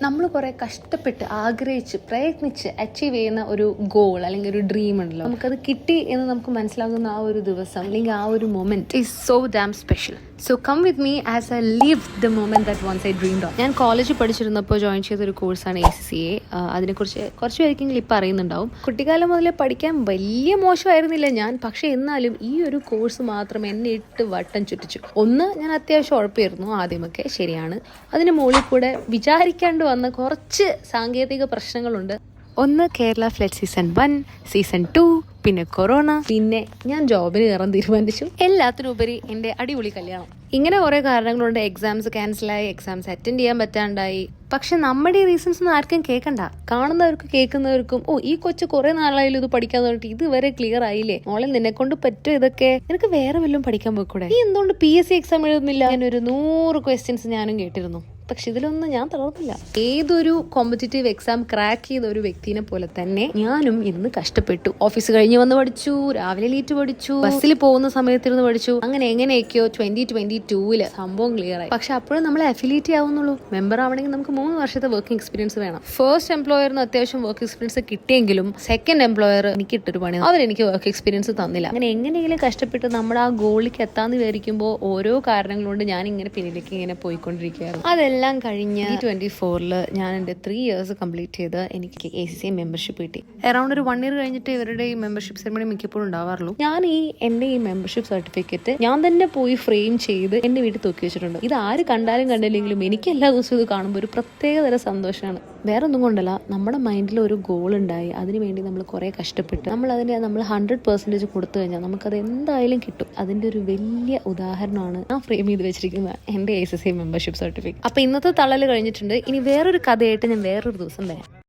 നമ്മൾ കുറേ കഷ്ടപ്പെട്ട് ആഗ്രഹിച്ച് പ്രയത്നിച്ച് അച്ചീവ് ചെയ്യുന്ന ഒരു ഗോൾ അല്ലെങ്കിൽ ഒരു ഡ്രീം ഉണ്ടല്ലോ, നമുക്കത് കിട്ടി എന്ന് നമുക്ക് മനസ്സിലാകുന്ന ആ ഒരു ദിവസം അല്ലെങ്കിൽ ആ ഒരു moment is so damn special. So come with me as I live the moment that once I dreamed of. ഞാൻ കോളേജിൽ പഠിച്ചിരുന്നപ്പോൾ ജോയിൻ ചെയ്തൊരു കോഴ്സാണ് ACCA. അതിനെക്കുറിച്ച് കുറച്ച് പേർക്കെങ്കിലും ഇപ്പം അറിയുന്നുണ്ടാവും. കുട്ടിക്കാലം മുതലേ പഠിക്കാൻ വലിയ മോശമായിരുന്നില്ല ഞാൻ, പക്ഷെ എന്നാലും ഈ ഒരു കോഴ്സ് മാത്രം എന്നെ 8 വട്ടം ചുറ്റിച്ചു. ഒന്ന്, ഞാൻ അത്യാവശ്യം ഉഴപ്പായിരുന്നു ആദ്യമൊക്കെ, ശരിയാണ്. അതിന് മുകളിൽ കൂടെ വിചാരിക്കാണ്ട് വന്ന കുറച്ച് സാങ്കേതിക പ്രശ്നങ്ങളുണ്ട്. ഒന്ന്, കേരള ഫ്ലഡ് സീസൺ 1, സീസൺ 2, പിന്നെ കൊറോണ, പിന്നെ ഞാൻ ജോബിന് കയറാൻ തീരുമാനിച്ചു. എല്ലാത്തിനുപരി എൻ്റെ അടിപൊളി കല്യാണം. ഇങ്ങനെ കുറേ കാരണങ്ങളുണ്ട്. എക്സാംസ് ക്യാൻസലായി, എക്സാംസ് അറ്റൻഡ് ചെയ്യാൻ പറ്റാണ്ടായി. പക്ഷെ നമ്മുടെ ഈ റീസൺസ് ഒന്നും ആർക്കും കേൾക്കണ്ട. കാണുന്നവർക്കും കേൾക്കുന്നവർക്കും ഈ കൊച്ചു കുറെ നാളായാലും ഇത് പഠിക്കാൻ തുടങ്ങിയിട്ട് ഇതുവരെ ക്ലിയർ ആയില്ലേ, മോളെ നിന്നെ കൊണ്ട് പറ്റും ഇതൊക്കെ, നിനക്ക് വേറെ വല്ലതും പഠിക്കാൻ പോയിക്കൂടെ, നീ എന്തുകൊണ്ട് PSC എക്സാം എഴുതുന്നില്ല? ഞാനൊരു 100 ക്വസ്റ്റ്യൻസ് ഞാനും കേട്ടിരുന്നു. പക്ഷെ ഇതിലൊന്നും ഞാൻ തളർന്നില്ല. ഏതൊരു കോമ്പറ്റേറ്റീവ് എക്സാം ക്രാക്ക് ചെയ്ത ഒരു വ്യക്തിനെ പോലെ തന്നെ ഞാനും ഇന്ന് കഷ്ടപ്പെട്ടു. ഓഫീസ് കഴിഞ്ഞ് വന്ന് പഠിച്ചു, രാവിലെ ലീറ്റ് പഠിച്ചു, ബസ്സിൽ പോകുന്ന സമയത്തിരുന്ന് പഠിച്ചു. അങ്ങനെ എങ്ങനെയൊക്കെയോ 2022 സംഭവം ക്ലിയർ ആയി. പക്ഷെ അപ്പോഴും നമ്മളെ അഫിലിയേറ്റ് ആവുന്നുള്ളൂ. മെമ്പർ ആവണമെങ്കിൽ നമുക്ക് 3 വർഷത്തെ വർക്കിംഗ് എക്സ്പീരിയൻസ് വേണം. ഫസ്റ്റ് എംപ്ലോയറിന് അത്യാവശ്യം വർക്ക് എക്സ്പീരിയൻസ് കിട്ടിയെങ്കിലും സെക്കൻഡ് എംപ്ലോയർ എനിക്ക് ഇട്ടൊരു പണി, അവരെനിക്ക് വർക്ക് എക്സ്പീരിയൻസ് തന്നില്ല. അങ്ങനെ എങ്ങനെയെങ്കിലും കഷ്ടപ്പെട്ട് നമ്മുടെ ആ ഗോളിലേക്ക് എത്താന്ന് വിചാരിക്കുമ്പോൾ ഓരോ കാരണങ്ങളുണ്ട് ഞാൻ ഇങ്ങനെ പിന്നിലേക്ക് ഇങ്ങനെ പോയിക്കൊണ്ടിരിക്കുകയായിരുന്നു. അതെല്ലാം കഴിഞ്ഞ് 2024 ഞാൻ എൻ്റെ 3 ഇയേഴ്സ് കംപ്ലീറ്റ് ചെയ്ത് എനിക്ക് ACCA മെമ്പർഷിപ്പ് കിട്ടി. അറൌണ്ട് ഒരു 1 ഇയർ കഴിഞ്ഞിട്ട് ഇവരുടെ ഈ മെമ്പർഷിപ്പ് സെറിമണി മിക്കപ്പോഴും ഉണ്ടാവാറുള്ളൂ. ഞാൻ എൻ്റെ ഈ മെമ്പർഷിപ്പ് സർട്ടിഫിക്കറ്റ് ഞാൻ തന്നെ പോയി ഫ്രെയിം ചെയ്ത് എൻ്റെ വീട്ടിൽ തൂക്കി വെച്ചിട്ടുണ്ട്. ഇത് ആര് കണ്ടാലും കണ്ടില്ലെങ്കിലും എനിക്ക് എല്ലാ ദിവസവും ഇത് കാണുമ്പോൾ ഒരു പ്രത്യേകതര സന്തോഷമാണ്. വേറെ ഒന്നും കൊണ്ടല്ല, നമ്മുടെ മൈൻഡിൽ ഒരു ഗോൾ ഉണ്ടായി, അതിനുവേണ്ടി നമ്മൾ കുറേ കഷ്ടപ്പെട്ട് നമ്മൾ 100% കൊടുത്തു കഴിഞ്ഞാൽ നമുക്കത് എന്തായാലും കിട്ടും. അതിൻ്റെ ഒരു വലിയ ഉദാഹരണമാണ് ഞാൻ ഫ്രെയിം ചെയ്ത് വെച്ചിരിക്കുന്ന എൻ്റെ ACCA മെമ്പർഷിപ്പ് സർട്ടിഫിക്കറ്റ്. അപ്പോൾ ഇന്നത്തെ തള്ളൽ കഴിഞ്ഞിട്ടുണ്ട്. ഇനി വേറൊരു കഥയായിട്ട് ഞാൻ വേറൊരു ദിവസം വരാം.